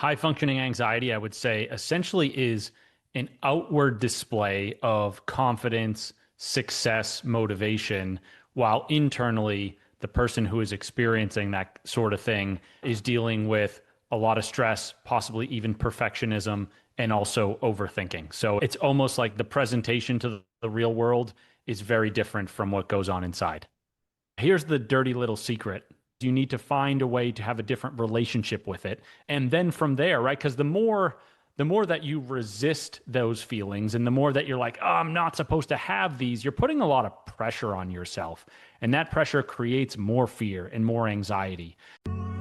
High functioning anxiety, I would say, essentially is an outward display of confidence, success, motivation, while internally, the person who is experiencing that sort of thing is dealing with a lot of stress, possibly even perfectionism, and also overthinking. So it's almost like the presentation to the real world is very different from what goes on inside. Here's the dirty little secret. You need to find a way to have a different relationship with it. And then from there, right? Because the more that you resist those feelings and the more that you're like, oh, I'm not supposed to have these, you're putting a lot of pressure on yourself. And that pressure creates more fear and more anxiety.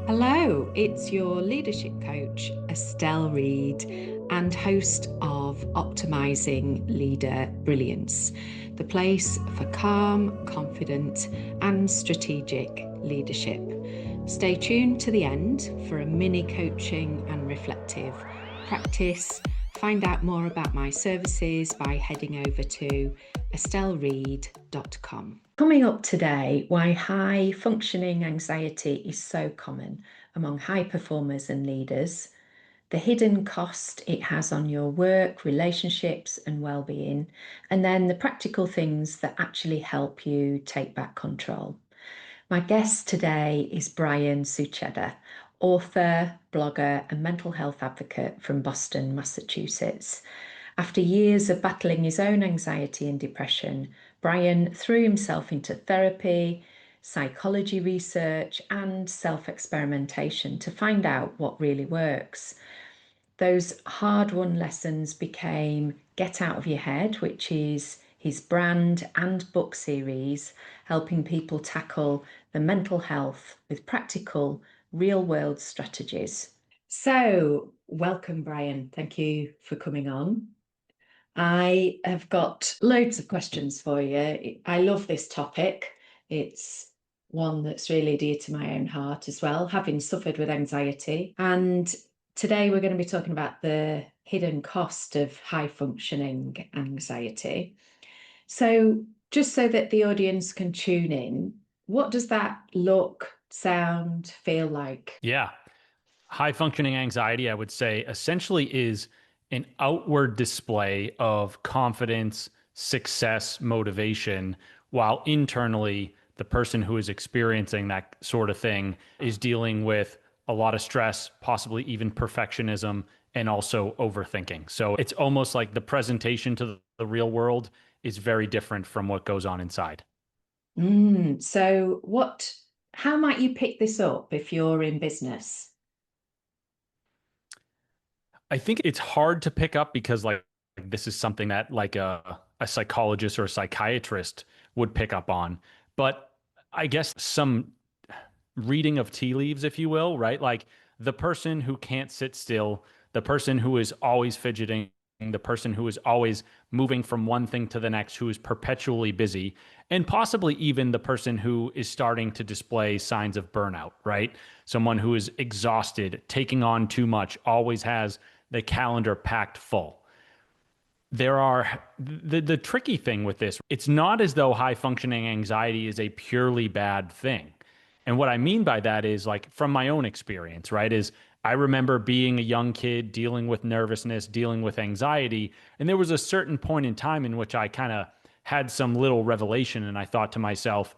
Hello, it's your leadership coach, Estelle Read, and host of Optimising Leader Brilliance, the place for calm, confident, and strategic leadership. Stay tuned to the end for a mini coaching and reflective practice. Find out more about my services by heading over to estelleread.com. Coming up today, why high functioning anxiety is so common among high performers and leaders, the hidden cost it has on your work, relationships, and well-being, and then the practical things that actually help you take back control. My guest today is Bryan Sachetta, author, blogger, and mental health advocate from Boston, Massachusetts. After years of battling his own anxiety and depression, Bryan threw himself into therapy, psychology research, and self-experimentation to find out what really works. Those hard-won lessons became Get Out of Your Head, which is his brand and book series, helping people tackle the mental health with practical, real-world strategies. So, welcome, Bryan. Thank you for coming on. I have got loads of questions for you. I love this topic. It's one that's really dear to my own heart as well, having suffered with anxiety. And today we're going to be talking about the hidden cost of high functioning anxiety. So, just so that the audience can tune in, what does that look, sound, feel like? Yeah. High functioning anxiety, I would say, essentially is an outward display of confidence, success, motivation, while internally, the person who is experiencing that sort of thing is dealing with a lot of stress, possibly even perfectionism, and also overthinking. So it's almost like the presentation to the real world is very different from what goes on inside. How might you pick this up if you're in business? I think it's hard to pick up because this is something that like a psychologist or a psychiatrist would pick up on. But I guess some reading of tea leaves, if you will, right? Like the person who can't sit still, the person who is always fidgeting, the person who is always moving from one thing to the next, who is perpetually busy, and possibly even the person who is starting to display signs of burnout, right? Someone who is exhausted, taking on too much, always has the calendar packed full. The tricky thing with this, it's not as though high functioning anxiety is a purely bad thing. And what I mean by that is like from my own experience, right? Is I remember being a young kid dealing with nervousness, dealing with anxiety, and there was a certain point in time in which I kind of had some little revelation and I thought to myself,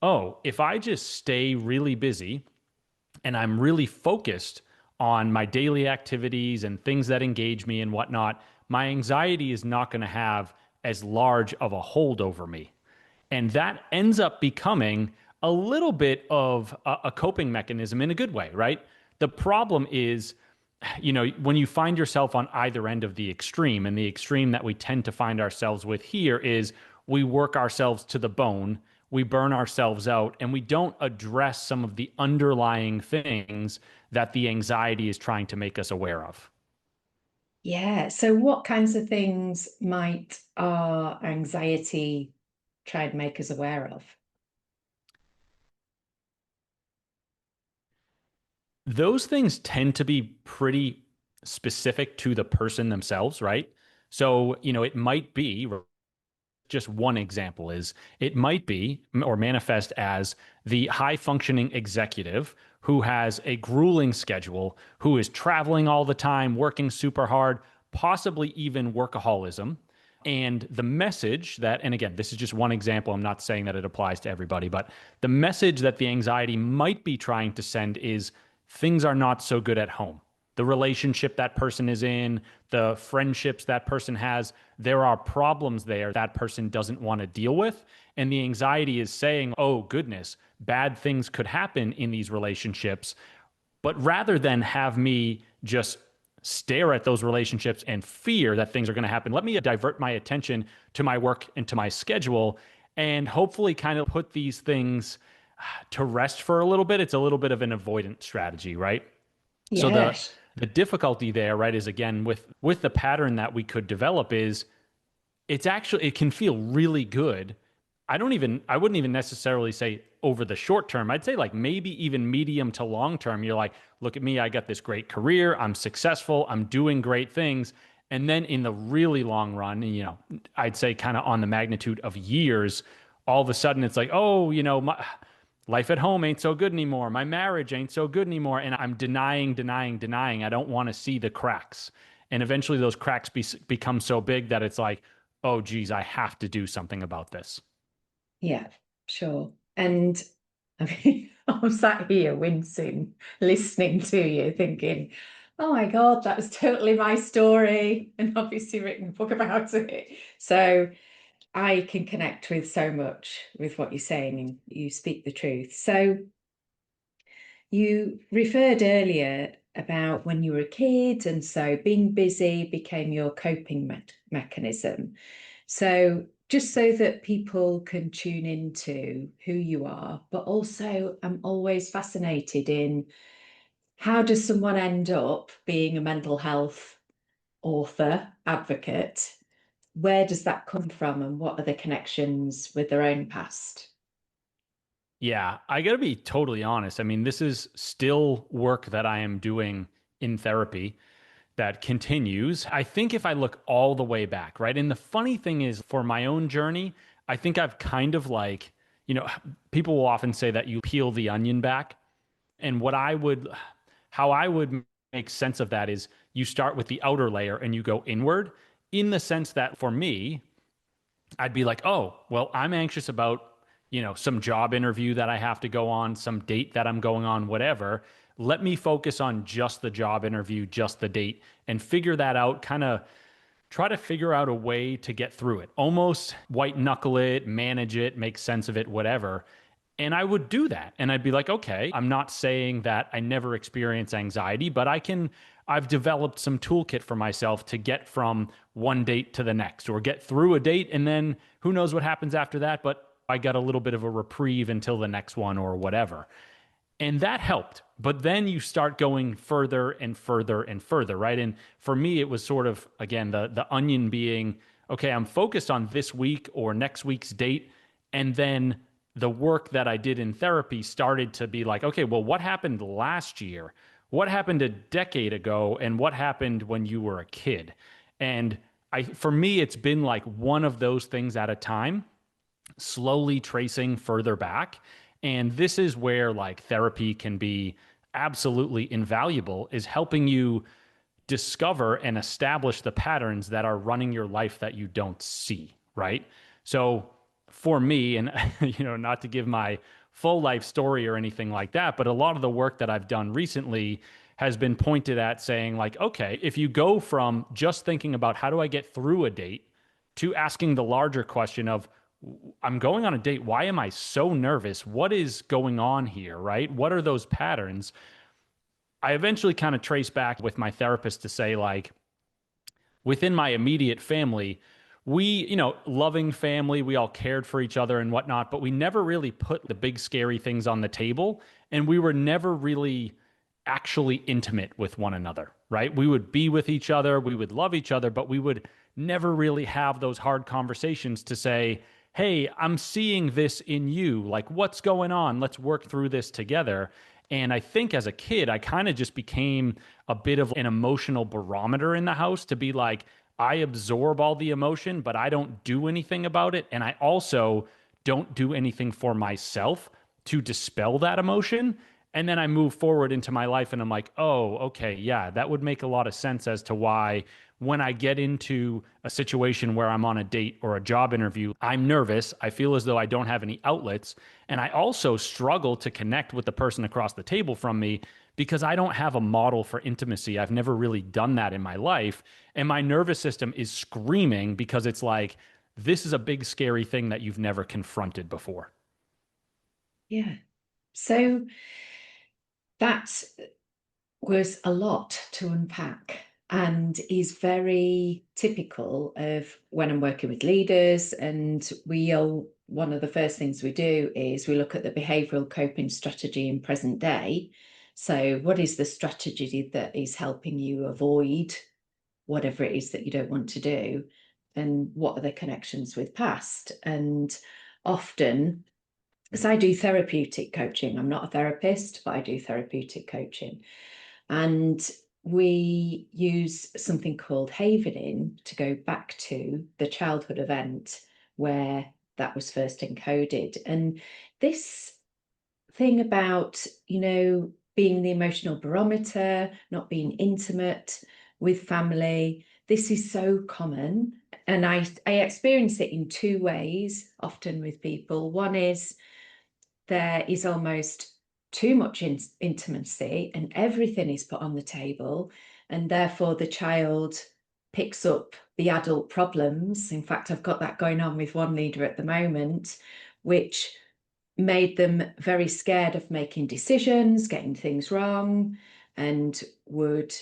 "Oh, if I just stay really busy and I'm really focused on my daily activities and things that engage me and whatnot, my anxiety is not going to have as large of a hold over me." And that ends up becoming a little bit of a coping mechanism in a good way, right? The problem is, when you find yourself on either end of the extreme, and the extreme that we tend to find ourselves with here is we work ourselves to the bone, we burn ourselves out, and we don't address some of the underlying things that the anxiety is trying to make us aware of. Yeah. So, what kinds of things might our anxiety try and make us aware of? Those things tend to be pretty specific to the person themselves, right? So, it might be just one example is it might be or manifest as the high functioning executive who has a grueling schedule, who is traveling all the time, working super hard, possibly even workaholism. And the message that, and again, this is just one example, I'm not saying that it applies to everybody, but the message that the anxiety might be trying to send is things are not so good at home. The relationship that person is in, the friendships that person has, there are problems there that person doesn't want to deal with. And the anxiety is saying, oh, goodness, bad things could happen in these relationships. But rather than have me just stare at those relationships and fear that things are going to happen, let me divert my attention to my work and to my schedule and hopefully kind of put these things to rest for a little bit. It's a little bit of an avoidance strategy, right? So Yes. the difficulty there, right, is again with the pattern that we could develop is it's actually it can feel really good. I wouldn't even necessarily say over the short term. I'd say like maybe even medium to long term. You're like, look at me, I got this great career, I'm successful, I'm doing great things. And then in the really long run, I'd say kind of on the magnitude of years, all of a sudden it's like, oh, my life at home ain't so good anymore. My marriage ain't so good anymore. And I'm denying, denying, denying. I don't want to see the cracks. And eventually those cracks become so big that it's like, oh, geez, I have to do something about this. Yeah, sure. And I mean, I'm sat here wincing, listening to you, thinking, oh my God, that was totally my story, and obviously written a book about it. So I can connect with so much with what you're saying, and you speak the truth. So you referred earlier about when you were a kid, and so being busy became your coping mechanism. So, just so that people can tune into who you are, but also I'm always fascinated in how does someone end up being a mental health author, advocate? Where does that come from, and what are the connections with their own past? Yeah, I got to be totally honest. I mean, this is still work that I am doing in therapy that continues. I think if I look all the way back, right? And the funny thing is, for my own journey, I think I've kind of like, people will often say that you peel the onion back. And how I would make sense of that is you start with the outer layer and you go inward, in the sense that for me, I'd be like, oh, well, I'm anxious about, some job interview that I have to go on, some date that I'm going on, whatever. Let me focus on just the job interview, just the date, and figure that out, kind of try to figure out a way to get through it, almost white knuckle it, manage it, make sense of it, whatever. And I would do that. And I'd be like, okay, I'm not saying that I never experience anxiety, but I've developed some toolkit for myself to get from one date to the next or get through a date. And then who knows what happens after that. But I got a little bit of a reprieve until the next one or whatever. And that helped. But then you start going further and further and further, right? And for me, it was sort of, again, the onion being, okay, I'm focused on this week or next week's date. And then the work that I did in therapy started to be like, okay, well, what happened last year? What happened a decade ago? And what happened when you were a kid? And for me, it's been like one of those things at a time, slowly tracing further back. And this is where like therapy can be absolutely invaluable, is helping you discover and establish the patterns that are running your life that you don't see, right? So for me, and not to give my full life story or anything like that, but a lot of the work that I've done recently has been pointed at saying like, okay, if you go from just thinking about how do I get through a date to asking the larger question of, I'm going on a date. Why am I so nervous? What is going on here, right? What are those patterns? I eventually kind of trace back with my therapist to say, like, within my immediate family, we, loving family, we all cared for each other and whatnot, but we never really put the big scary things on the table. And we were never really actually intimate with one another, right? We would be with each other, we would love each other, but we would never really have those hard conversations to say, hey, I'm seeing this in you. Like, what's going on? Let's work through this together. And I think as a kid, I kind of just became a bit of an emotional barometer in the house to be like, I absorb all the emotion, but I don't do anything about it. And I also don't do anything for myself to dispel that emotion. And then I move forward into my life and I'm like, oh, okay, yeah, that would make a lot of sense as to why when I get into a situation where I'm on a date or a job interview, I'm nervous. I feel as though I don't have any outlets. And I also struggle to connect with the person across the table from me because I don't have a model for intimacy. I've never really done that in my life. And my nervous system is screaming because it's like, this is a big, scary thing that you've never confronted before. Yeah. So that was a lot to unpack and is very typical of when I'm working with leaders. And one of the first things we do is we look at the behavioural coping strategy in present day. So, what is the strategy that is helping you avoid whatever it is that you don't want to do? And what are the connections with past? And often, because I do therapeutic coaching, I'm not a therapist, but I do therapeutic coaching. And we use something called havening to go back to the childhood event where that was first encoded. And this thing about, being the emotional barometer, not being intimate with family, this is so common. And I experience it in two ways, often with people. One is there is almost too much intimacy and everything is put on the table, and therefore the child picks up the adult problems. In fact, I've got that going on with one leader at the moment, which made them very scared of making decisions, getting things wrong, and would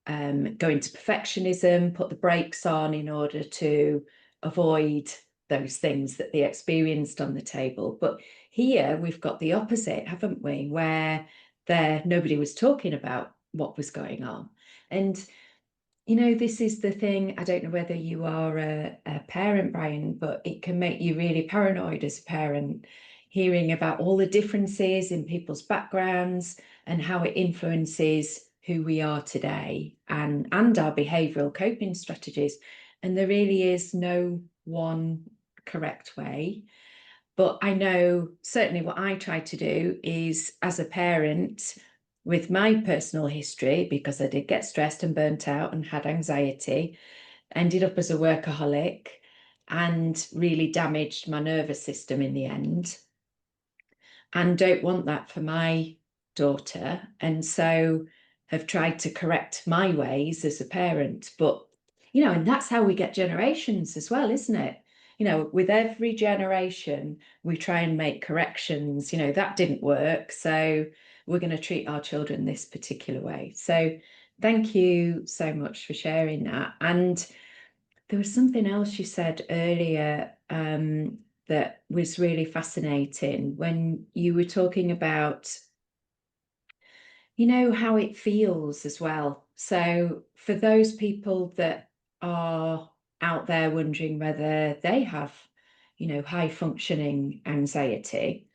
go into perfectionism, put the brakes on in order to avoid those things that they experienced on the table. But here we've got the opposite, haven't we? Where nobody was talking about what was going on. And this is the thing. I don't know whether you are a parent, Bryan, but it can make you really paranoid as a parent, hearing about all the differences in people's backgrounds and how it influences who we are today and our behavioural coping strategies. And there really is no one correct way. But I know certainly what I try to do is, as a parent, with my personal history, because I did get stressed and burnt out and had anxiety, ended up as a workaholic and really damaged my nervous system in the end, and don't want that for my daughter. And so have tried to correct my ways as a parent. But, and that's how we get generations as well, isn't it? With every generation, we try and make corrections. That didn't work. So we're going to treat our children this particular way. So thank you so much for sharing that. And there was something else you said earlier that was really fascinating when you were talking about, how it feels as well. So for those people that are out there wondering whether they have, high functioning anxiety,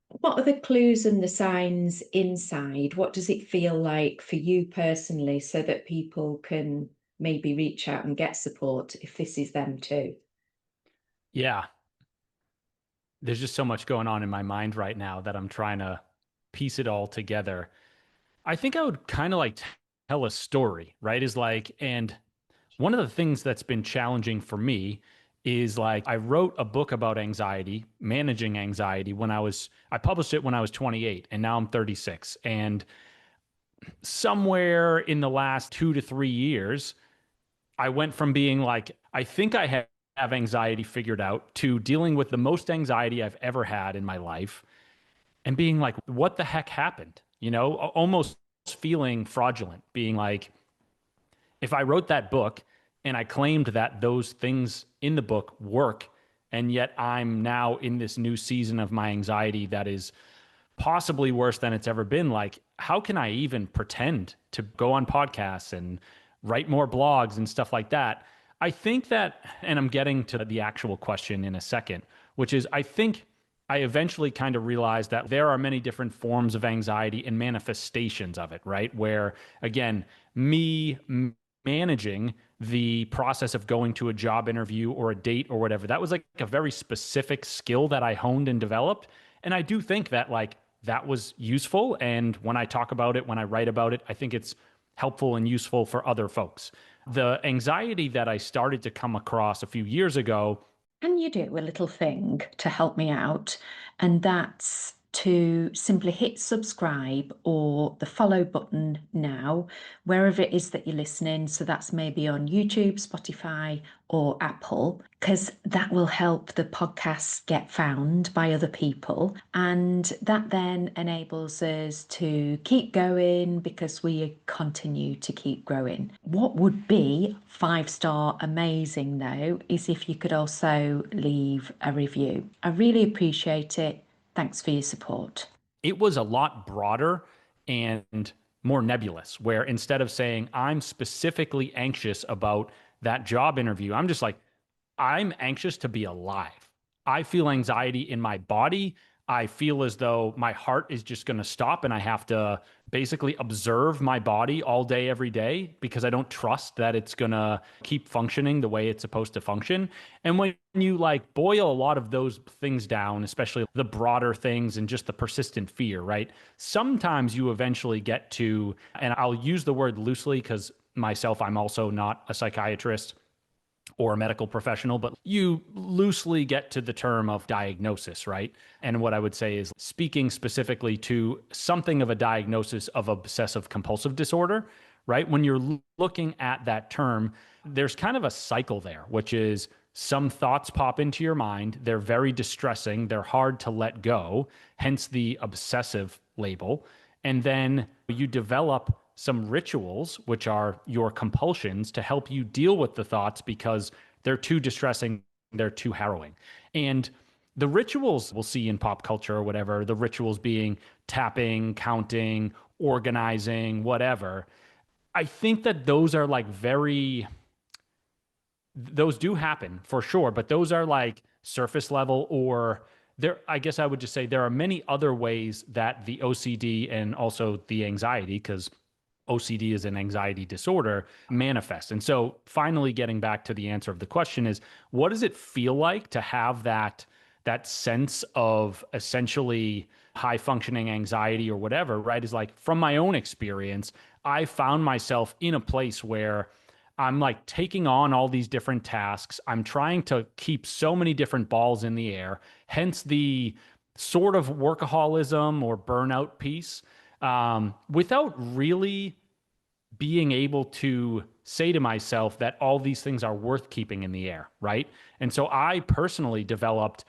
what are the clues and the signs inside? What does it feel like for you personally so that people can maybe reach out and get support if this is them too? Yeah, there's just so much going on in my mind right now that I'm trying to piece it all together. I think I would kind of like tell a story, right? Is like, and one of the things that's been challenging for me is like I wrote a book about anxiety, managing anxiety I published it when I was 28 and now I'm 36. And somewhere in the last 2 to 3 years, I went from being like, I think have anxiety figured out to dealing with the most anxiety I've ever had in my life and being like, what the heck happened? Almost feeling fraudulent, being like, if I wrote that book and I claimed that those things in the book work, and yet I'm now in this new season of my anxiety that is possibly worse than it's ever been, like, how can I even pretend to go on podcasts and write more blogs and stuff like that? I think that, and I'm getting to the actual question in a second, which is I think I eventually kind of realized that there are many different forms of anxiety and manifestations of it, right? Where, again, me managing the process of going to a job interview or a date or whatever, that was like a very specific skill that I honed and developed. And I do think that, like, that was useful. And when I talk about it, when I write about it, I think it's helpful and useful for other folks. The anxiety that I started to come across a few years ago. Can you do a little thing to help me out? And that's to simply hit subscribe or the follow button now, wherever it is that you're listening. So that's maybe on YouTube, Spotify, or Apple, because that will help the podcast get found by other people. And that then enables us to keep going because we continue to keep growing. What would be 5-star amazing though is if you could also leave a review. I really appreciate it. Thanks for your support. It was a lot broader and more nebulous, where instead of saying, I'm specifically anxious about that job interview, I'm just like, I'm anxious to be alive. I feel anxiety in my body. I feel as though my heart is just going to stop and I have to basically observe my body all day, every day, because I don't trust that it's going to keep functioning the way it's supposed to function. And when you like boil a lot of those things down, especially the broader things and just the persistent fear, right? Sometimes you eventually get to, and I'll use the word loosely because myself, I'm also not a psychiatrist or a medical professional, but you loosely get to the term of diagnosis, right? And what I would say is speaking specifically to something of a diagnosis of obsessive compulsive disorder, right? When you're looking at that term, there's kind of a cycle there, which is some thoughts pop into your mind. They're very distressing. They're hard to let go, hence the obsessive label. And then you develop some rituals, which are your compulsions, to help you deal with the thoughts because they're too distressing, they're too harrowing. And the rituals we'll see in pop culture or whatever, the rituals being tapping, counting, organizing, whatever. I think that those are like those do happen for sure, but those are like surface level, or there, I guess I would just say there are many other ways that the OCD and also the anxiety, because OCD is an anxiety disorder, manifest. And so finally getting back to the answer of the question is, what does it feel like to have that sense of essentially high functioning anxiety or whatever, right? Is like from my own experience, I found myself in a place where I'm like taking on all these different tasks. I'm trying to keep so many different balls in the air, hence the sort of workaholism or burnout piece, without really being able to say to myself that all these things are worth keeping in the air, right? And so I personally developed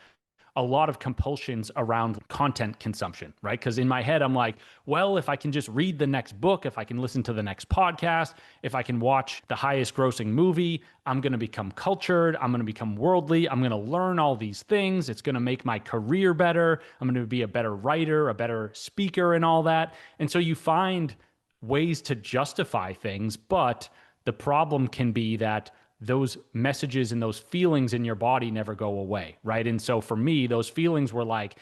a lot of compulsions around content consumption, right? Because in my head, I'm like, well, if I can just read the next book, if I can listen to the next podcast, if I can watch the highest grossing movie, I'm going to become cultured. I'm going to become worldly. I'm going to learn all these things. It's going to make my career better. I'm going to be a better writer, a better speaker, and all that. And so you find ways to justify things, but the problem can be that those messages and those feelings in your body never go away, right? And so for me, those feelings were like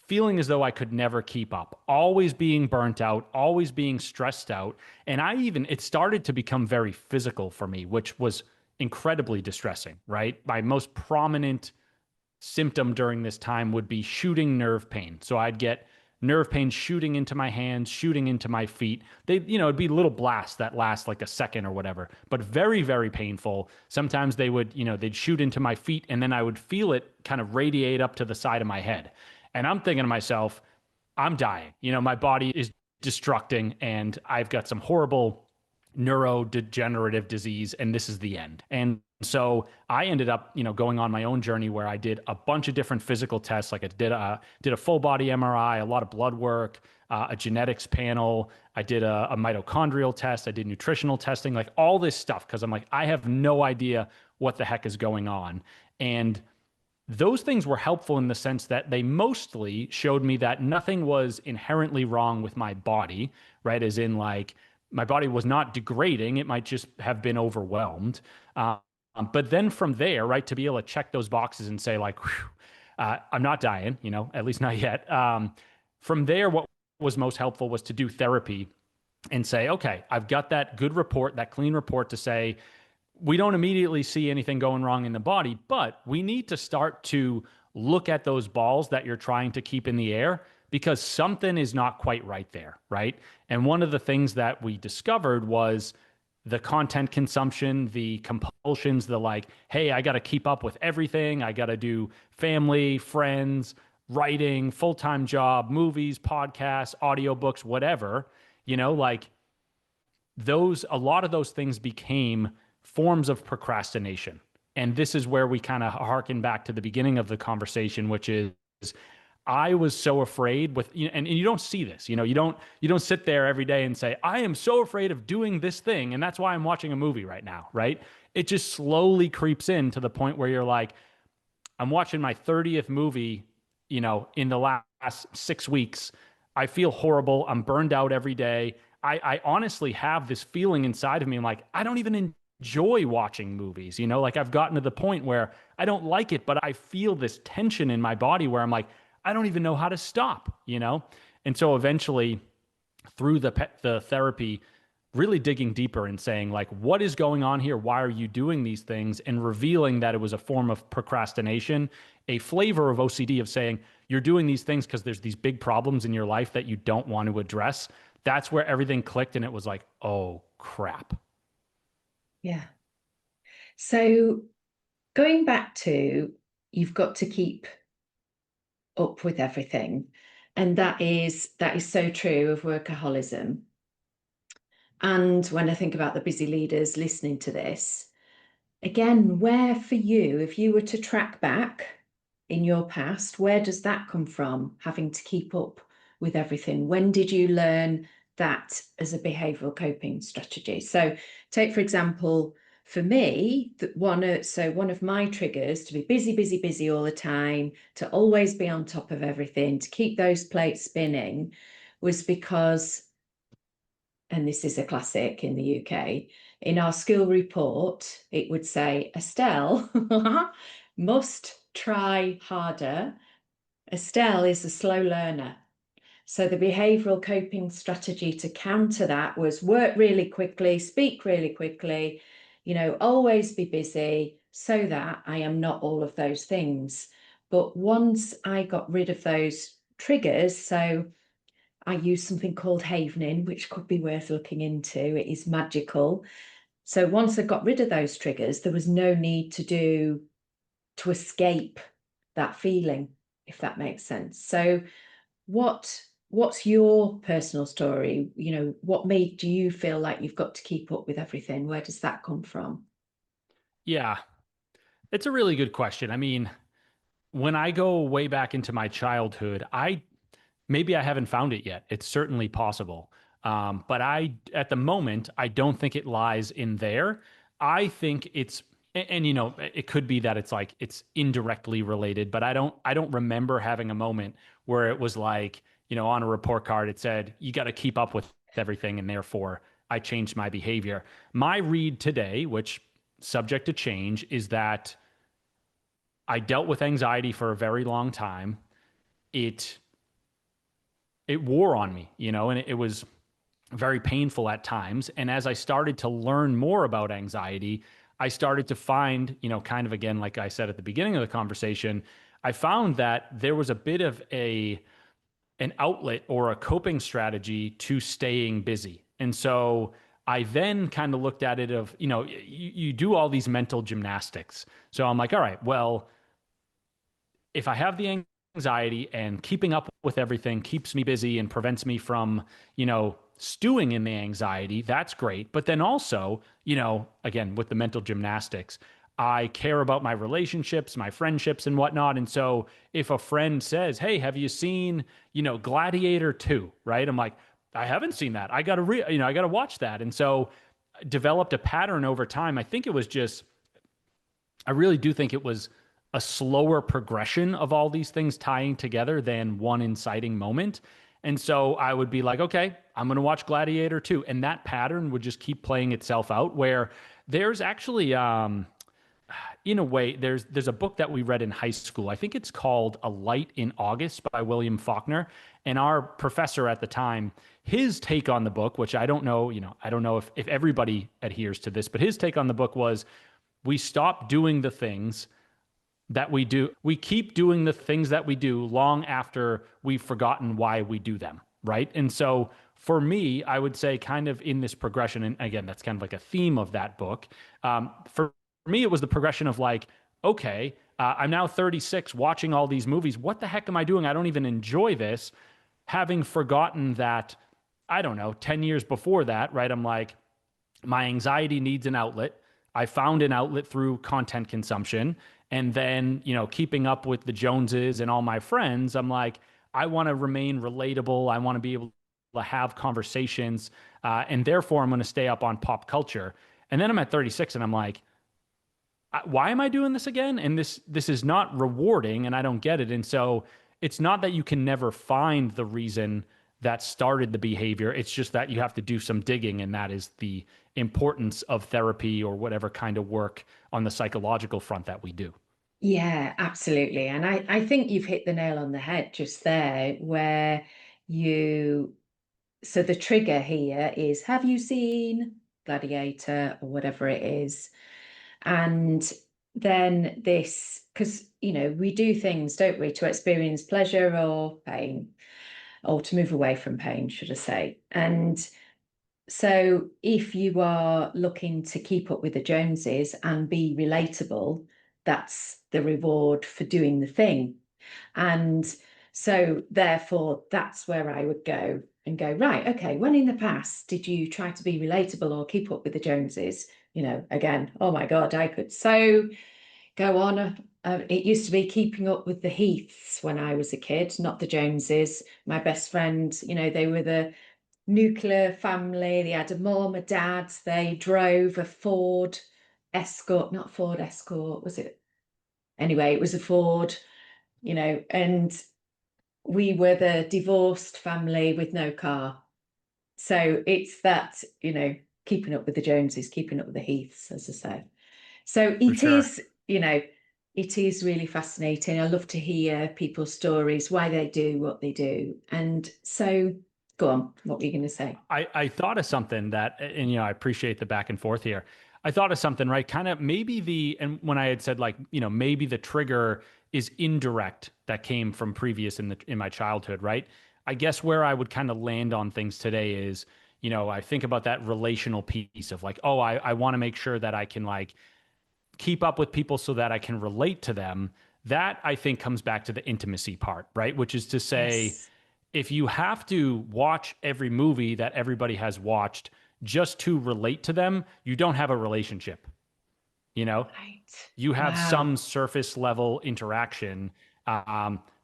feeling as though I could never keep up, always being burnt out, always being stressed out. And it started to become very physical for me, which was incredibly distressing, right? My most prominent symptom during this time would be shooting nerve pain. So I'd get nerve pain shooting into my hands, shooting into my feet. It'd be little blasts that last like a second or whatever, but very, very painful. Sometimes they'd shoot into my feet and then I would feel it kind of radiate up to the side of my head. And I'm thinking to myself, I'm dying. My body is destructing and I've got some horrible neurodegenerative disease and this is the end. And so I ended up, going on my own journey where I did a bunch of different physical tests. Like I did a full body MRI, a lot of blood work, a genetics panel. I did a mitochondrial test. I did nutritional testing, like all this stuff. Cause I'm like, I have no idea what the heck is going on. And those things were helpful in the sense that they mostly showed me that nothing was inherently wrong with my body, right? As in like my body was not degrading. It might just have been overwhelmed. But then from there, right, to be able to check those boxes and say like, I'm not dying, at least not yet. From there, what was most helpful was to do therapy and say, okay, I've got that good report, that clean report to say, we don't immediately see anything going wrong in the body, but we need to start to look at those balls that you're trying to keep in the air because something is not quite right there, right? And one of the things that we discovered was the content consumption, the compulsions, the like, hey, I got to keep up with everything. I got to do family, friends, writing, full-time job, movies, podcasts, audiobooks, whatever, like a lot of those things became forms of procrastination. And this is where we kind of harken back to the beginning of the conversation, which is I was so afraid and you don't see this, you don't sit there every day and say, I am so afraid of doing this thing. And that's why I'm watching a movie right now, right? It just slowly creeps in to the point where you're like, I'm watching my 30th movie, in the last 6 weeks. I feel horrible. I'm burned out every day. I honestly have this feeling inside of me. I'm like, I don't even enjoy watching movies. Like I've gotten to the point where I don't like it, but I feel this tension in my body where I'm like, I don't even know how to stop. And so eventually, through the therapy, really digging deeper and saying like, what is going on here? Why are you doing these things? And revealing that it was a form of procrastination, a flavor of OCD of saying you're doing these things because there's these big problems in your life that you don't want to address. That's where everything clicked. And it was like, oh crap. Yeah. So going back to, you've got to keep up with everything. And that is so true of workaholism. And when I think about the busy leaders listening to this, again, where for you, if you were to track back in your past, where does that come from, having to keep up with everything? When did you learn that as a behavioural coping strategy? So take, for example, for me, one of my triggers to be busy, busy, busy all the time, to always be on top of everything, to keep those plates spinning, was because, and this is a classic in the UK, in our school report, it would say, Estelle must try harder. Estelle is a slow learner. So the behavioural coping strategy to counter that was work really quickly, speak really quickly, always be busy so that I am not all of those things. But once I got rid of those triggers, so I use something called havening, which could be worth looking into. It is magical. So once I got rid of those triggers, there was no need to escape that feeling, if that makes sense. So what's your personal story? What made you feel like you've got to keep up with everything? Where does that come from? Yeah, it's a really good question. I mean, when I go way back into my childhood, maybe I haven't found it yet. It's certainly possible. But at the moment, I don't think it lies in there. I think and it could be that it's indirectly related, but I don't remember having a moment where it was like, on a report card, it said, you got to keep up with everything. And therefore I changed my behavior. My read today, which subject to change, is that I dealt with anxiety for a very long time. It it wore on me, and it was very painful at times. And as I started to learn more about anxiety, I started to find, kind of again, like I said at the beginning of the conversation, I found that there was a bit of an outlet or a coping strategy to staying busy. And so I then kind of looked at it of, you do all these mental gymnastics. So I'm like, all right, well, if I have the anxiety and keeping up with everything keeps me busy and prevents me from, stewing in the anxiety, that's great. But then also, again, with the mental gymnastics, I care about my relationships, my friendships and whatnot. And so if a friend says, hey, have you seen, Gladiator 2, right? I'm like, I haven't seen that. I got to watch that. And so developed a pattern over time. I really do think it was a slower progression of all these things tying together than one inciting moment. And so I would be like, okay, I'm going to watch Gladiator 2. And that pattern would just keep playing itself out where there's actually, in a way, there's a book that we read in high school. I think it's called A Light in August by William Faulkner. And our professor at the time, his take on the book, which I don't know, I don't know if everybody adheres to this, but his take on the book was we stop doing the things that we do. We keep doing the things that we do long after we've forgotten why we do them, right? And so for me, I would say kind of in this progression, and again, that's kind of like a theme of that book. For me, it was the progression of like, okay, I'm now 36 watching all these movies. What the heck am I doing? I don't even enjoy this. Having forgotten that, I don't know, 10 years before that, right? I'm like, my anxiety needs an outlet. I found an outlet through content consumption. And then, keeping up with the Joneses and all my friends, I'm like, I want to remain relatable. I want to be able to have conversations. And therefore, I'm going to stay up on pop culture. And then I'm at 36 and I'm like, why am I doing this again? And this is not rewarding and I don't get it. And so it's not that you can never find the reason that started the behavior. It's just that you have to do some digging, and that is the importance of therapy or whatever kind of work on the psychological front that we do. Yeah, absolutely. And I think you've hit the nail on the head just there, where you, so the trigger here is, have you seen Gladiator or whatever it is? And then this, because, we do things, don't we, to experience pleasure or pain, or to move away from pain, should I say. And so if you are looking to keep up with the Joneses and be relatable, that's the reward for doing the thing. And so therefore, that's where I would go and go, right, okay, when in the past did you try to be relatable or keep up with the Joneses? Again, oh my God, I could so go on. It used to be keeping up with the Heaths when I was a kid, not the Joneses. My best friend, they were the nuclear family. They had a mom, a dad. They drove a Ford Escort, not Ford Escort, was it? Anyway, it was a Ford, and we were the divorced family with no car. So it's that, keeping up with the Joneses, keeping up with the Heaths, as I say. So For it sure. is, it is really fascinating. I love to hear people's stories, why they do what they do. And so go on, what were you going to say? I thought of something that, and I appreciate the back and forth here. I thought of something, right? Kind of maybe and when I had said like, maybe the trigger is indirect that came from previous in my childhood, right? I guess where I would kind of land on things today is, I think about that relational piece of like, oh, I want to make sure that I can like keep up with people so that I can relate to them. That I think comes back to the intimacy part, right? Which is to say, Yes. if you have to watch every movie that everybody has watched just to relate to them, you don't have a relationship. You know, Right. you have Wow. some surface level interaction.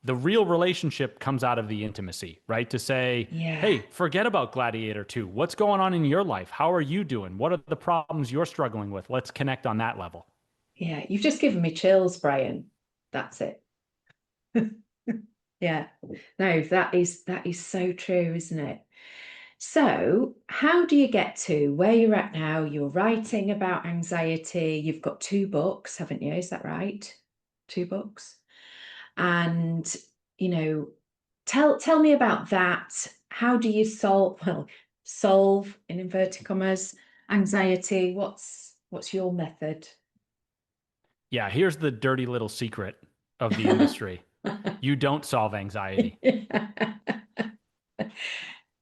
The real relationship comes out of the intimacy, right? To say, Yeah. hey, forget about Gladiator 2. What's going on in your life? How are you doing? What are the problems you're struggling with? Let's connect on that level. Yeah. You've just given me chills, Bryan. That's it. Yeah. No, that is so true, isn't it? So, how do you get to where you're at now? You're writing about anxiety. You've got two books, haven't you? Is that right? Two books. And, you know, tell me about that. How do you solve in inverted commas anxiety? What's your method? Yeah, here's the dirty little secret of the industry. You don't solve anxiety.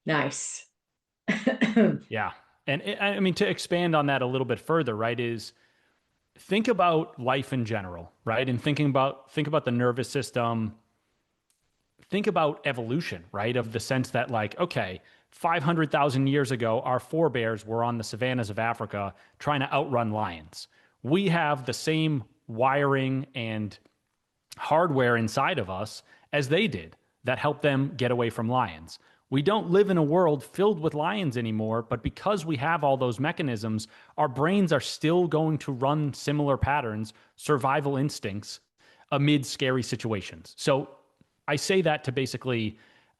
Nice. Yeah. And I mean, to expand on that a little bit further, right, is think about life in general, right? And think about the nervous system, think about evolution, right? Of the sense that like, okay, 500,000 years ago, our forebears were on the savannas of Africa trying to outrun lions. We have the same wiring and hardware inside of us as they did that helped them get away from lions. We don't live in a world filled with lions anymore, but because we have all those mechanisms, our brains are still going to run similar patterns, survival instincts amid scary situations. So I say that to basically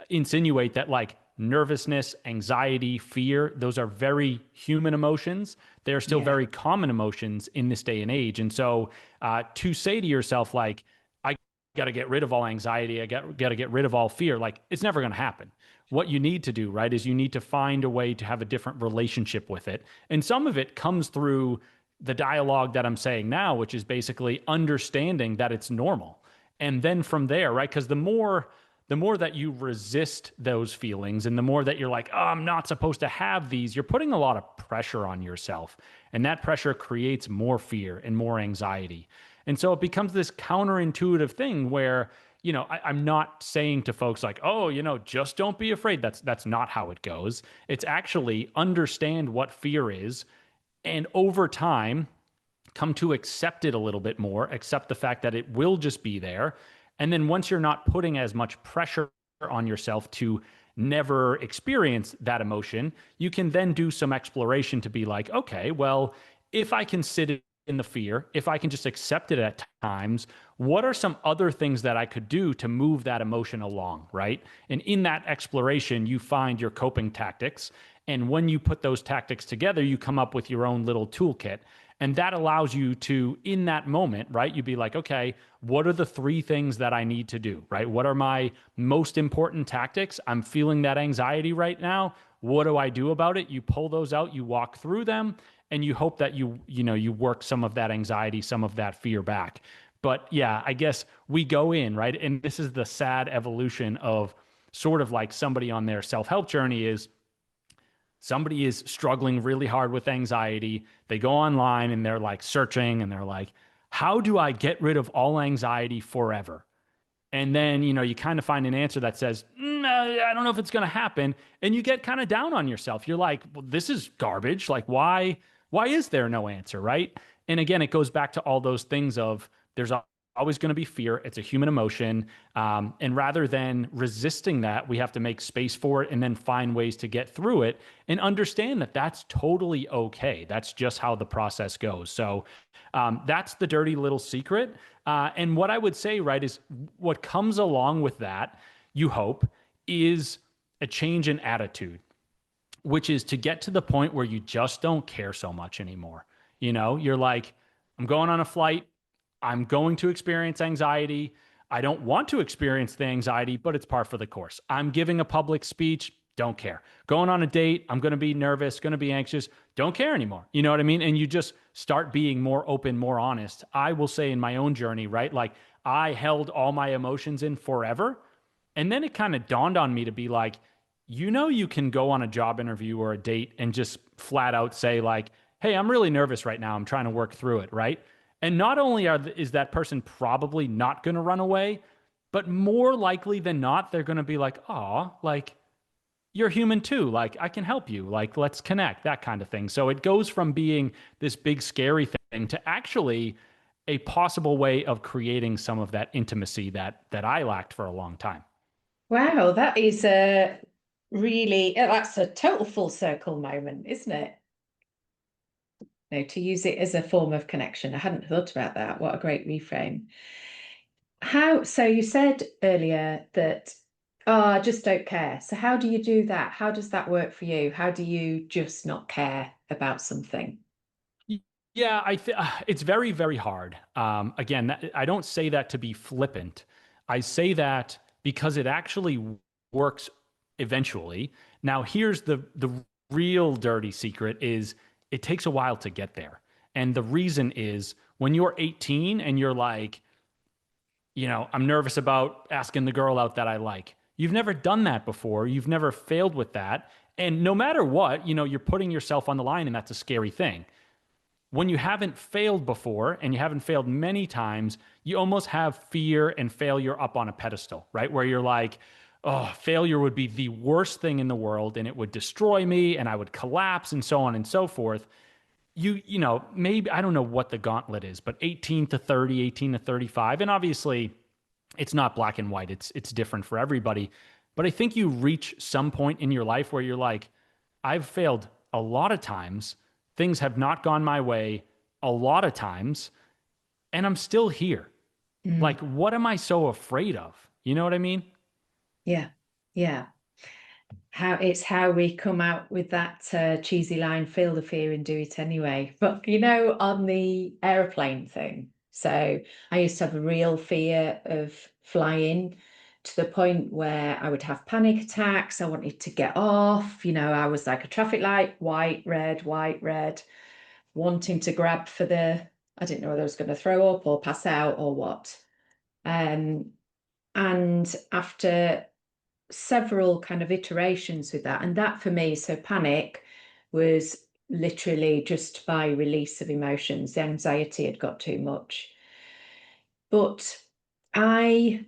insinuate that like nervousness, anxiety, fear, those are very human emotions. They're still Yeah. very common emotions in this day and age. And so to say to yourself, like, I got to get rid of all anxiety, I got to get rid of all fear, like, it's never going to happen. What you need to do, right, is you need to find a way to have a different relationship with it. And some of it comes through the dialogue that I'm saying now, which is basically understanding that it's normal. And then from there, right? Because the more that you resist those feelings and the more that you're like, oh, I'm not supposed to have these, you're putting a lot of pressure on yourself. And that pressure creates more fear and more anxiety. And so it becomes this counterintuitive thing where, I'm not saying to folks like, oh, just don't be afraid. That's not how it goes. It's actually understand what fear is, and over time come to accept it a little bit more, accept the fact that it will just be there. And then once you're not putting as much pressure on yourself to never experience that emotion, you can then do some exploration to be like, okay, well, if I can sit in the fear, if I can just accept it at times, what are some other things that I could do to move that emotion along, right? And in that exploration, you find your coping tactics. And when you put those tactics together, you come up with your own little toolkit. And that allows you to, in that moment, right, you'd be like, okay, what are the three things that I need to do, right? What are my most important tactics? I'm feeling that anxiety right now. What do I do about it? You pull those out, you walk through them, and you hope that you work some of that anxiety, some of that fear back. But yeah, I guess we go in, right? And this is the sad evolution of sort of like somebody on their self-help journey is somebody is struggling really hard with anxiety. They go online and they're like searching and they're like, how do I get rid of all anxiety forever? And then, you kind of find an answer that says, I don't know if it's going to happen. And you get kind of down on yourself. You're like, well, this is garbage. Like, why is there no answer? Right. And again, it goes back to all those things of there's always going to be fear. It's a human emotion. And rather than resisting that, we have to make space for it and then find ways to get through it and understand that that's totally okay. That's just how the process goes. So that's the dirty little secret. And what I would say, right, is what comes along with that, you hope, is a change in attitude, which is to get to the point where you just don't care so much anymore. You're like, I'm going on a flight. I'm going to experience anxiety. I don't want to experience the anxiety, but it's par for the course. I'm giving a public speech. Don't care. Going on a date, I'm going to be nervous, going to be anxious. Don't care anymore. You know what I mean? And you just start being more open, more honest. I will say in my own journey, right? Like I held all my emotions in forever. And then it kind of dawned on me to be like, you can go on a job interview or a date and just flat out say, like, hey, I'm really nervous right now. I'm trying to work through it, right? And not only is that person probably not going to run away, but more likely than not, they're going to be like, oh, like, you're human too. Like, I can help you. Like, let's connect, that kind of thing. So it goes from being this big, scary thing to actually a possible way of creating some of that intimacy that I lacked for a long time. Wow, that is a really, that's a total full circle moment, isn't it? To use it as a form of connection. I hadn't thought about that. What a great reframe. So you said earlier that, oh, I just don't care. So how do you do that? How does that work for you? How do you just not care about something? Yeah, it's very, very hard. Again, I don't say that to be flippant. I say that because it actually works eventually. Now, here's the real dirty secret is it takes a while to get there. And the reason is when you're 18 and you're like, I'm nervous about asking the girl out that I like. You've never done that before. You've never failed with that. And no matter what, you're putting yourself on the line, and that's a scary thing. When you haven't failed before and you haven't failed many times, you almost have fear and failure up on a pedestal, right? Where you're like, oh, failure would be the worst thing in the world and it would destroy me and I would collapse and so on and so forth. Maybe I don't know what the gauntlet is, but 18 to 30, 18 to 35, and obviously it's not black and white. It's different for everybody. But I think you reach some point in your life where you're like, I've failed a lot of times. Things have not gone my way a lot of times, and I'm still here. Mm, Like, what am I so afraid of? You know what I mean? yeah, yeah. How we come out with that cheesy line, feel the fear and do it anyway. But on the aeroplane thing, so I used to have a real fear of flying to the point where I would have panic attacks. I wanted to get off. I was like a traffic light, white, red, white, red. wanting to grab for I didn't know whether I was going to throw up or pass out or what. And after several kind of iterations with that, and that for me, so panic was literally just by release of emotions. The anxiety had got too much. But I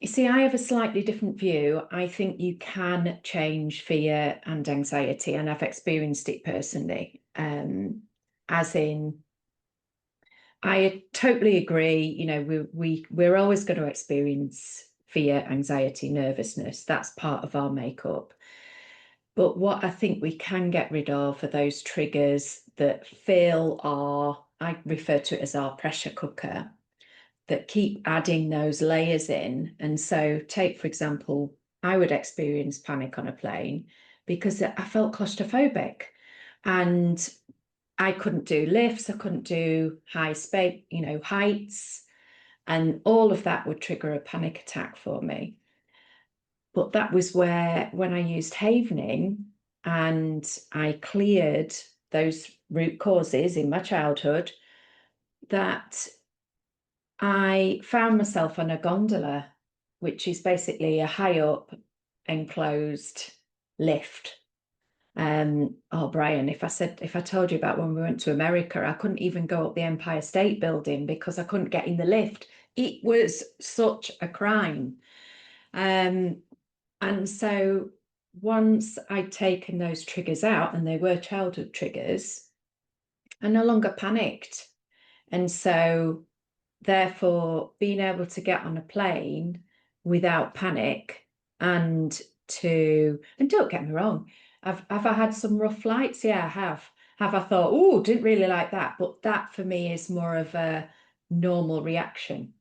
You see, I have a slightly different view. I think you can change fear and anxiety, and I've experienced it personally. As in, I totally agree. You know, we're always going to experience fear, anxiety, nervousness. That's part of our makeup. But what I think we can get rid of are those triggers that fill I refer to it as our pressure cooker, that keep adding those layers in. And so, take, for example, I would experience panic on a plane because I felt claustrophobic and I couldn't do lifts, I couldn't do high space, heights, and all of that would trigger a panic attack for me. But that was where, when I used havening and I cleared those root causes in my childhood, that I found myself on a gondola, which is basically a high up enclosed lift. Oh, Bryan, if I told you about when we went to America, I couldn't even go up the Empire State Building because I couldn't get in the lift. It was such a crime. And so once I'd taken those triggers out, and they were childhood triggers, I no longer panicked. And so therefore, being able to get on a plane without panic, and don't get me wrong, have I had some rough flights? Yeah, I have. Have I thought, oh, didn't really like that? But that for me is more of a normal reaction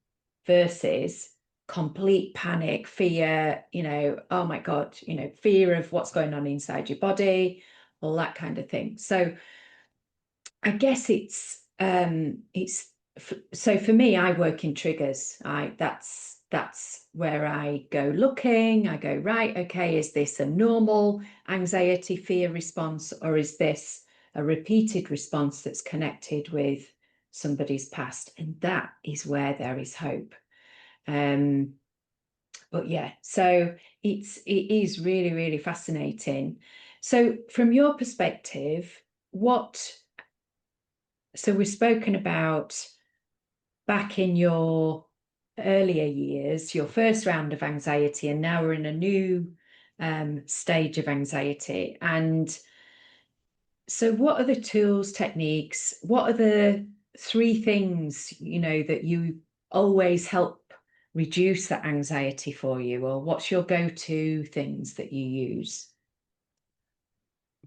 versus complete panic, fear, oh my God, fear of what's going on inside your body, all that kind of thing. So I guess so for me, I work in triggers. That's where I go looking. I go, right, okay, is this a normal anxiety, fear response, or is this a repeated response that's connected with somebody's past? And that is where there is hope. But yeah, so it is really, really fascinating. So from your perspective, so we've spoken about back in your earlier years, your first round of anxiety, and now we're in a new stage of anxiety. And so what are the tools, techniques? What are the three things, that you always help reduce that anxiety for you? Or what's your go-to things that you use?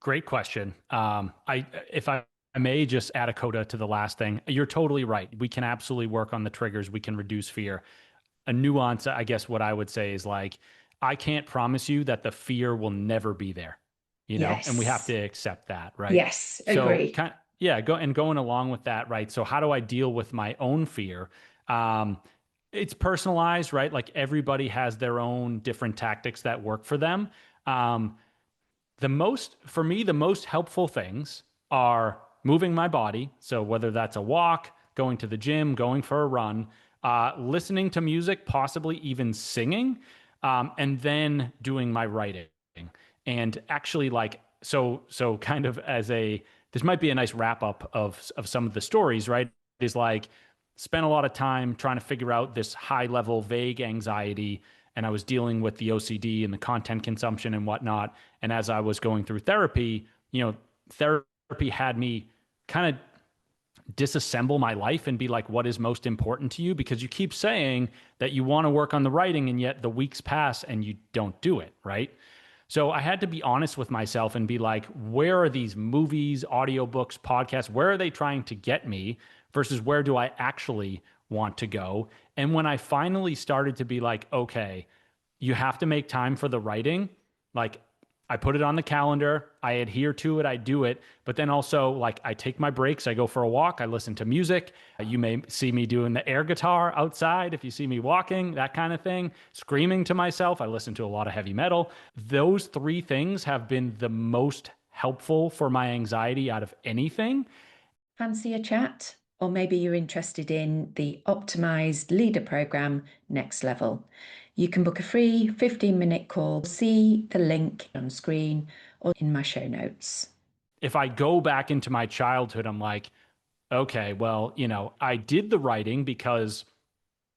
Great question. If I may just add a coda to the last thing, you're totally right. We can absolutely work on the triggers. We can reduce fear. A nuance, I guess, what I would say is like, I can't promise you that the fear will never be there, and we have to Yes. accept that, right? Yes, So, agree. yeah, going along with that, right? So, how do I deal with my own fear? Um, it's personalized, right? Like everybody has their own different tactics that work for them. Um, for me, the most helpful things are moving my body. So whether that's a walk, going to the gym, going for a run, listening to music, possibly even singing, and then doing my writing. And actually, like, so kind of this might be a nice wrap up of some of the stories, right? Is like, spent a lot of time trying to figure out this high level vague anxiety, and I was dealing with the OCD and the content consumption and whatnot. And as I was going through therapy, therapy had me kind of disassemble my life and be like, what is most important to you? Because you keep saying that you want to work on the writing, and yet the weeks pass and you don't do it, right? So I had to be honest with myself and be like, where are these movies, audiobooks, podcasts? Where are they trying to get me versus where do I actually want to go? And when I finally started to be like, okay, you have to make time for the writing, like I put it on the calendar, I adhere to it, I do it, but then also like I take my breaks, I go for a walk, I listen to music. You may see me doing the air guitar outside if you see me walking, that kind of thing, screaming to myself. I listen to a lot of heavy metal. Those three things have been the most helpful for my anxiety out of anything. Fancy a chat? Or maybe you're interested in the Optimized Leader Program Next Level. You can book a free 15-minute call. See the link on screen or in my show notes. If I go back into my childhood, I'm like, okay, well, I did the writing because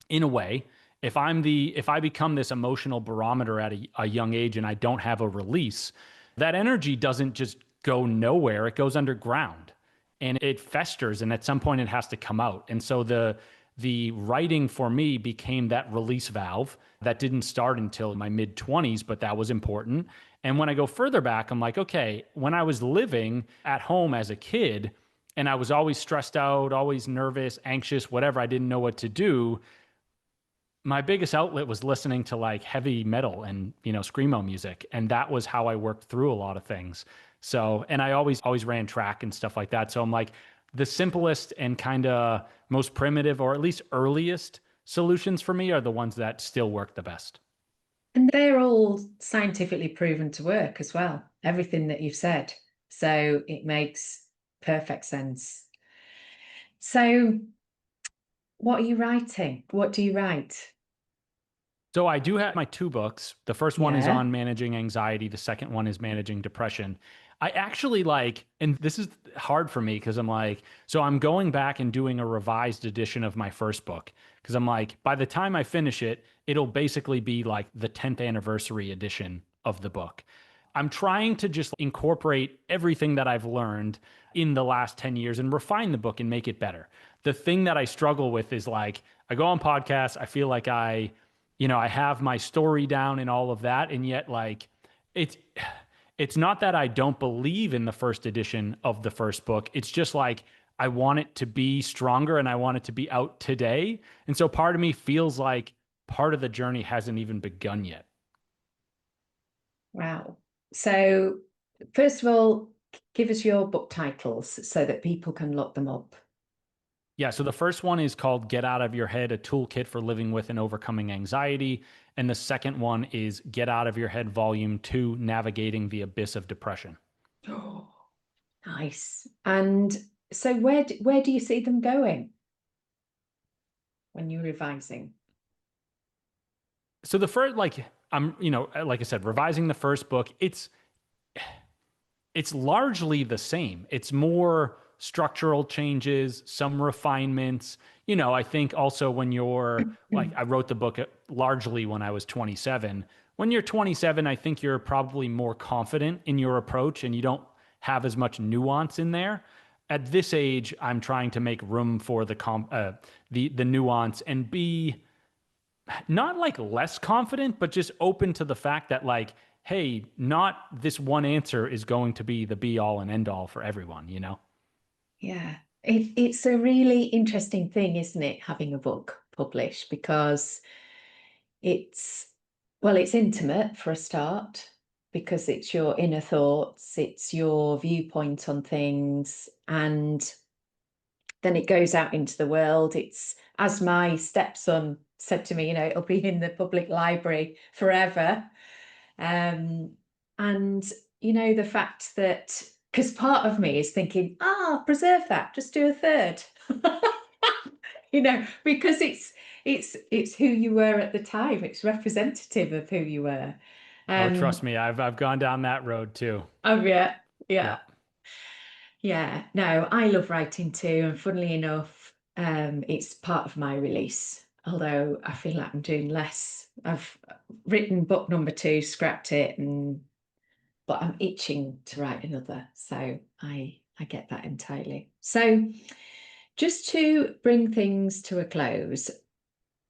in a way, if I become this emotional barometer at a young age and I don't have a release, that energy doesn't just go nowhere. It goes underground and it festers, and at some point it has to come out. And so the writing for me became that release valve that didn't start until my mid 20s, but that was important. And when I go further back, I'm like, okay, when I was living at home as a kid and I was always stressed out, always nervous, anxious, whatever, I didn't know what to do, my biggest outlet was listening to like heavy metal and screamo music, and that was how I worked through a lot of things. So, and I always ran track and stuff like that. So I'm like, the simplest and kind of most primitive, or at least earliest solutions for me are the ones that still work the best. And they're all scientifically proven to work as well, everything that you've said. So it makes perfect sense. So, what are you writing? What do you write? So I do have my two books. The first one is Yeah. on managing anxiety. The second one is managing depression. I actually like, and this is hard for me because I'm like, so I'm going back and doing a revised edition of my first book because I'm like, by the time I finish it, it'll basically be like the 10th anniversary edition of the book. I'm trying to just incorporate everything that I've learned in the last 10 years and refine the book and make it better. The thing that I struggle with is like, I go on podcasts, I feel like I have my story down and all of that. And yet like it's it's not that I don't believe in the first edition of the first book. It's just like I want it to be stronger and I want it to be out today. And so part of me feels like part of the journey hasn't even begun yet. Wow. So, first of all, give us your book titles so that people can look them up. Yeah, so the first one is called Get Out of Your Head, a toolkit for living with and overcoming anxiety. And the second one is Get Out of Your Head, Volume 2, Navigating the Abyss of Depression. Oh, nice. And so, where do you see them going when you're revising? So the first, like, like I said, revising the first book, it's largely the same. It's more structural changes, some refinements. I think also when you're like, I wrote the book largely when I was 27. When you're 27, I think you're probably more confident in your approach and you don't have as much nuance in there. At this age, I'm trying to make room for the nuance and be not like less confident, but just open to the fact that like, hey, not this one answer is going to be the be all and end all for everyone. Yeah, it's a really interesting thing, isn't it, having a book published because it's, well, it's intimate for a start because it's your inner thoughts, it's your viewpoint on things, and then it goes out into the world. It's, as my stepson said to me, it'll be in the public library forever. Um, and the fact that, because part of me is thinking, preserve that, just do a third. Because it's who you were at the time. It's representative of who you were. Oh, trust Um, me, I've gone down that road too. oh yeah, Yeah. yeah. Yeah, no, I love writing too, and funnily enough, it's part of my release. Although I feel like I'm doing less. I've written book number 2, scrapped it, but I'm itching to write another. So I get that entirely. So just to bring things to a close,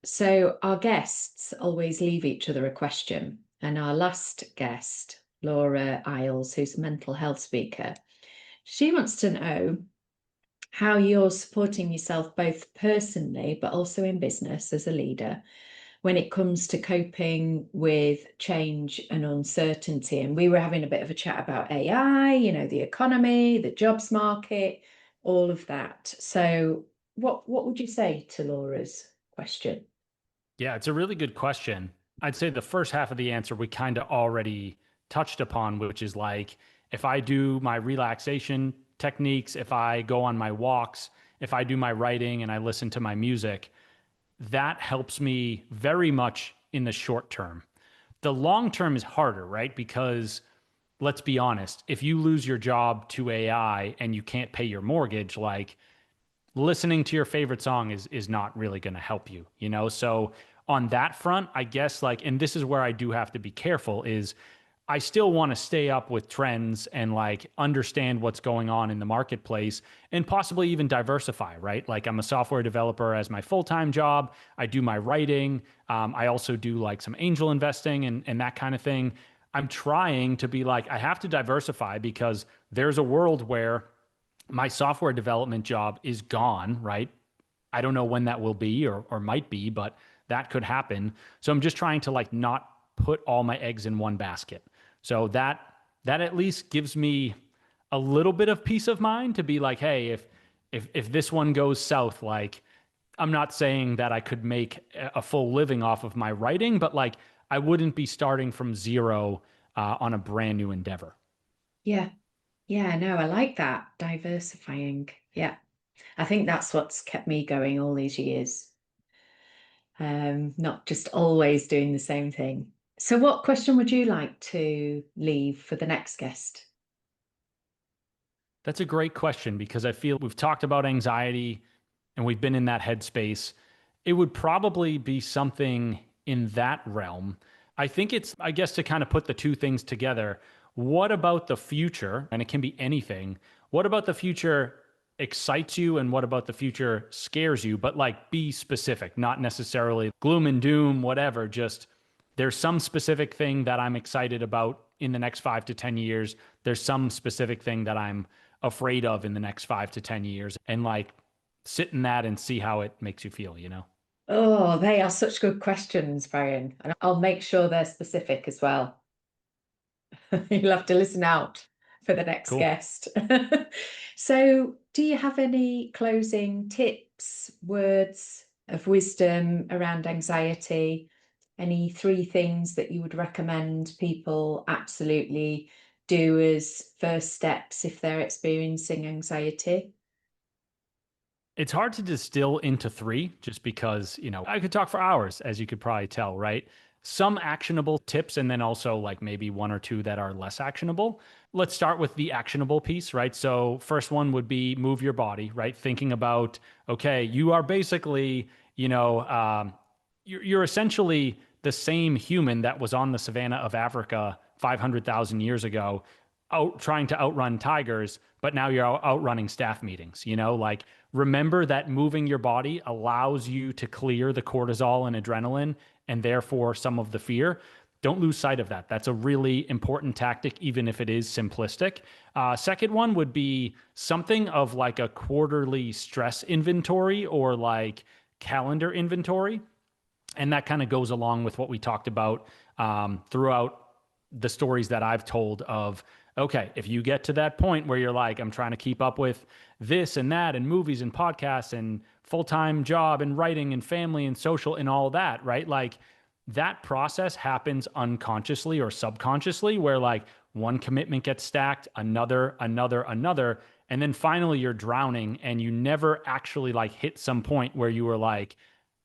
so our guests always leave each other a question, and our last guest, Laura Isles, who's a mental health speaker, she wants to know how you're supporting yourself both personally, but also in business as a leader when it comes to coping with change and uncertainty. And we were having a bit of a chat about AI, the economy, the jobs market, all of that. So what would you say to Laura's question? Yeah, it's a really good question. I'd say the first half of the answer we kind of already touched upon, which is like if I do my relaxation techniques, if I go on my walks, if I do my writing and I listen to my music, that helps me very much in the short term. The long term is harder, right? Because let's be honest, if you lose your job to AI and you can't pay your mortgage, like listening to your favorite song is not really going to help you, you know? So on that front, I guess like, and this is where I do have to be careful, is I still want to stay up with trends and like understand what's going on in the marketplace and possibly even diversify, right? Like I'm a software developer as my full-time job. I do my writing. I also do like some angel investing and that kind of thing. I'm trying to be like, I have to diversify because there's a world where my software development job is gone, right? I don't know when that will be or might be, but that could happen. So I'm just trying to like not put all my eggs in one basket. So that at least gives me a little bit of peace of mind to be like, hey, if this one goes south, like I'm not saying that I could make a full living off of my writing, but like I wouldn't be starting from zero on a brand new endeavor. Yeah. Yeah, no, I like that. Diversifying. Yeah. I think that's what's kept me going all these years. Not just always doing the same thing. So, what question would you like to leave for the next guest? That's a great question because I feel we've talked about anxiety and we've been in that headspace. It would probably be something in that realm. I think it's, I guess, to kind of put the two things together. What about the future? And it can be anything. What about the future excites you and what about the future scares you? But like be specific, not necessarily gloom and doom, whatever. Just there's some specific thing that I'm excited about in the next 5 to 10 years. There's some specific thing that I'm afraid of in the next 5 to 10 years. And like sit in that and see how it makes you feel, you know? Oh, they are such good questions, Brian. And I'll make sure they're specific as well. You'll have to listen out for the next Cool. guest. So, do you have any closing tips, words of wisdom around anxiety? Any three things that you would recommend people absolutely do as first steps if they're experiencing anxiety? It's hard to distill into three just because, you know, I could talk for hours, as you could probably tell, right? Some actionable tips, and then also like maybe one or two that are less actionable. Let's start with the actionable piece, right? So, first one would be move your body, right? Thinking about, okay, you are basically, you're essentially the same human that was on the savannah of Africa 500,000 years ago, trying to outrun tigers, but now you're outrunning staff meetings. You know, like remember that moving your body allows you to clear the cortisol and adrenaline and therefore some of the fear. Don't lose sight of that. That's a really important tactic, even if it is simplistic. Second one would be something of like a quarterly stress inventory or like calendar inventory. And that kind of goes along with what we talked about throughout the stories that I've told of, okay, if you get to that point where you're like, I'm trying to keep up with this and that and movies and podcasts and full-time job and writing and family and social and all that, right? Like that process happens unconsciously or subconsciously where like one commitment gets stacked, another, and then finally you're drowning and you never actually like hit some point where you were like,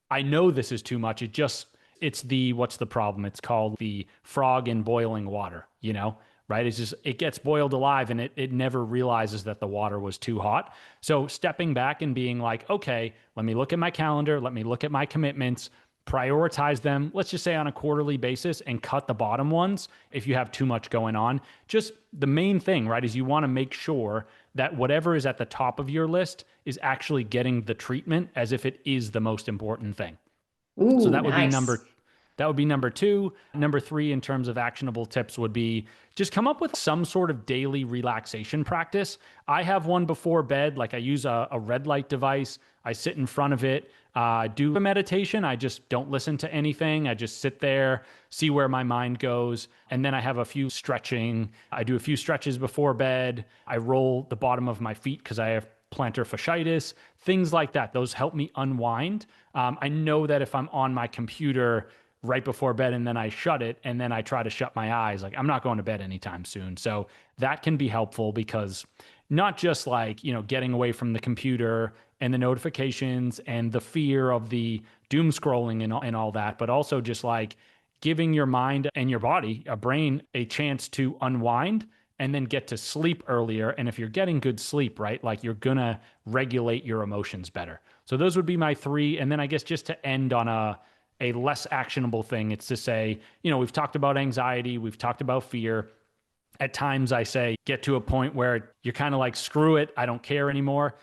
I know this is too much. It's the, what's the problem? It's called the frog in boiling water, you know, right? It's just, it gets boiled alive and it never realizes that the water was too hot. So stepping back and being like, okay, let me look at my calendar. Let me look at my commitments, prioritize them, let's just say on a quarterly basis and cut the bottom ones if you have too much going on. Just the main thing, right, is you want to make sure that whatever is at the top of your list is actually getting the treatment as if it is the most important thing. So Ooh, nice. that would be number two. Number three, in terms of actionable tips, would be just come up with some sort of daily relaxation practice. I have one before bed, like I use a red light device. I sit in front of it, do a meditation. I just don't listen to anything. I just sit there, see where my mind goes. And then I have a few stretching. I do a few stretches before bed. I roll the bottom of my feet because I have plantar fasciitis, things like that. Those help me unwind. I know that if I'm on my computer right before bed and then I shut it and then I try to shut my eyes, like I'm not going to bed anytime soon. So that can be helpful because not just like, getting away from the computer and the notifications and the fear of the doom scrolling and all that, but also just like giving your mind and your body, a brain, a chance to unwind and then get to sleep earlier. And if you're getting good sleep, right, like you're gonna regulate your emotions better. So those would be my three. And then I guess just to end on a less actionable thing, it's to say, we've talked about anxiety, we've talked about fear. At times I say, get to a point where you're kind of like, screw it, I don't care anymore.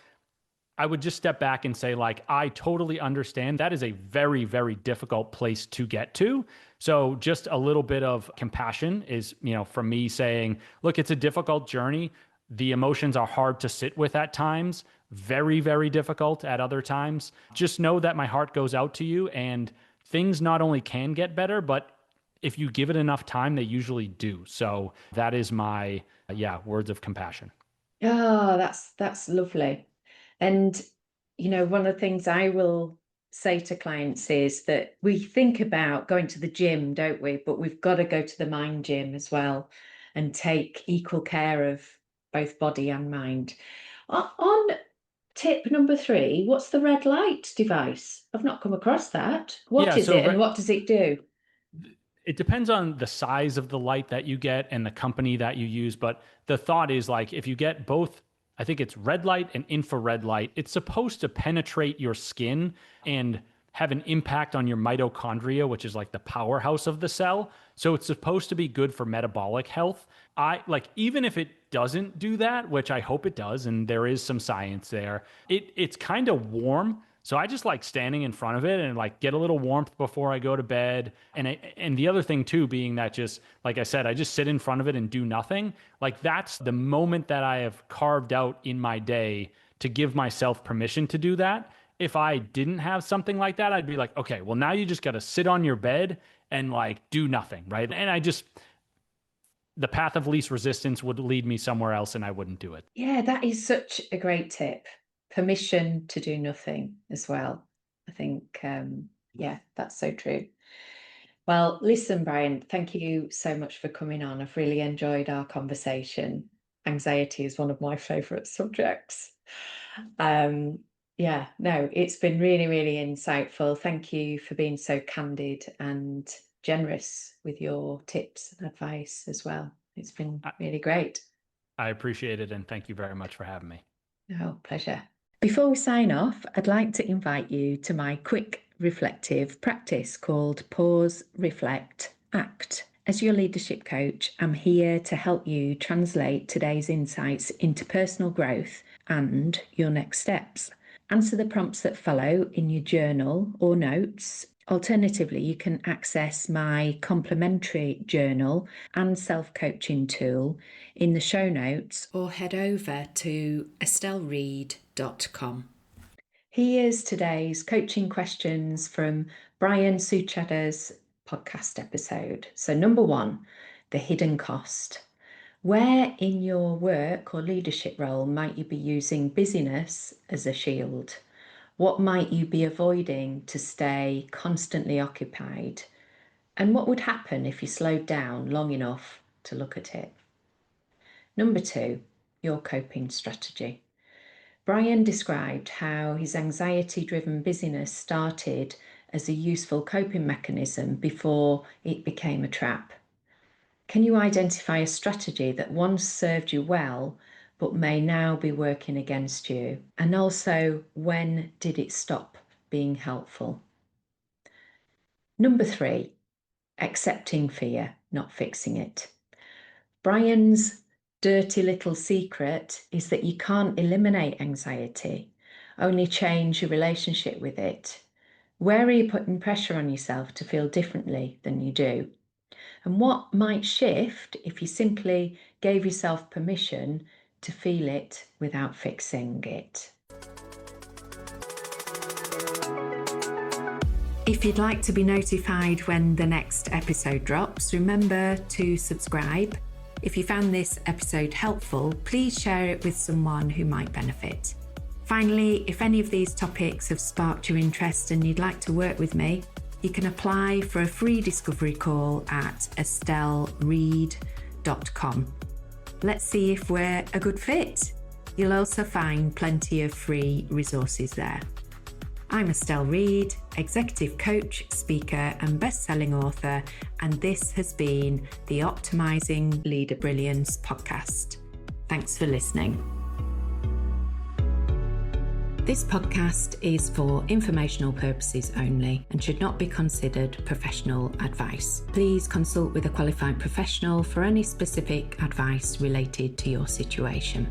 I would just step back and say, like, I totally understand that is a very, very difficult place to get to. So just a little bit of compassion is, from me saying, look, it's a difficult journey. The emotions are hard to sit with at times, very, very difficult at other times. Just know that my heart goes out to you, and things not only can get better, but if you give it enough time, they usually do. So that is my, words of compassion. Oh, that's lovely. And, one of the things I will say to clients is that we think about going to the gym, don't we? But we've got to go to the mind gym as well and take equal care of both body and mind. On tip number 3, what's the red light device? I've not come across that. What Yeah, is so it and what does it do? it depends on the size of the light that you get and the company that you use. But the thought is like, if you get both, I think it's red light and infrared light, it's supposed to penetrate your skin and have an impact on your mitochondria, which is like the powerhouse of the cell. So it's supposed to be good for metabolic health. I like, even if it doesn't do that, which I hope it does, and there is some science there, it's kind of warm. So I just like standing in front of it and like get a little warmth before I go to bed. And the other thing too, being that, just like I said, I just sit in front of it and do nothing. Like that's the moment that I have carved out in my day to give myself permission to do that. If I didn't have something like that, I'd be like, okay, well now you just got to sit on your bed and like do nothing, right? And the path of least resistance would lead me somewhere else and I wouldn't do it. Yeah, that is such a great tip. Permission to do nothing as well. I think, that's so true. Well, listen, Bryan, thank you so much for coming on. I've really enjoyed our conversation. Anxiety is one of my favourite subjects. No, it's been really, really insightful. Thank you for being so candid and generous with your tips and advice as well. It's been really great. I appreciate it, and thank you very much for having me. Oh, pleasure. Before we sign off, I'd like to invite you to my quick reflective practice called Pause, Reflect, Act. As your leadership coach, I'm here to help you translate today's insights into personal growth and your next steps. Answer the prompts that follow in your journal or notes. Alternatively, you can access my complimentary journal and self-coaching tool in the show notes or head over to estelleread.com. Here's today's coaching questions from Bryan Sachetta's podcast episode. So number 1, the hidden cost. Where in your work or leadership role might you be using busyness as a shield? What might you be avoiding to stay constantly occupied? And what would happen if you slowed down long enough to look at it? Number 2, your coping strategy. Bryan described how his anxiety-driven busyness started as a useful coping mechanism before it became a trap. Can you identify a strategy that once served you well, but may now be working against you? And also, when did it stop being helpful? Number 3, accepting fear, not fixing it. Bryan's dirty little secret is that you can't eliminate anxiety, only change your relationship with it. Where are you putting pressure on yourself to feel differently than you do? And what might shift if you simply gave yourself permission to feel it without fixing it? If you'd like to be notified when the next episode drops, remember to subscribe. If you found this episode helpful, please share it with someone who might benefit. Finally, if any of these topics have sparked your interest and you'd like to work with me, you can apply for a free discovery call at estelleread.com. Let's see if we're a good fit. You'll also find plenty of free resources there. I'm Estelle Read, executive coach, speaker, and best-selling author, and this has been the Optimising Leader Brilliance podcast. Thanks for listening. This podcast is for informational purposes only and should not be considered professional advice. Please consult with a qualified professional for any specific advice related to your situation.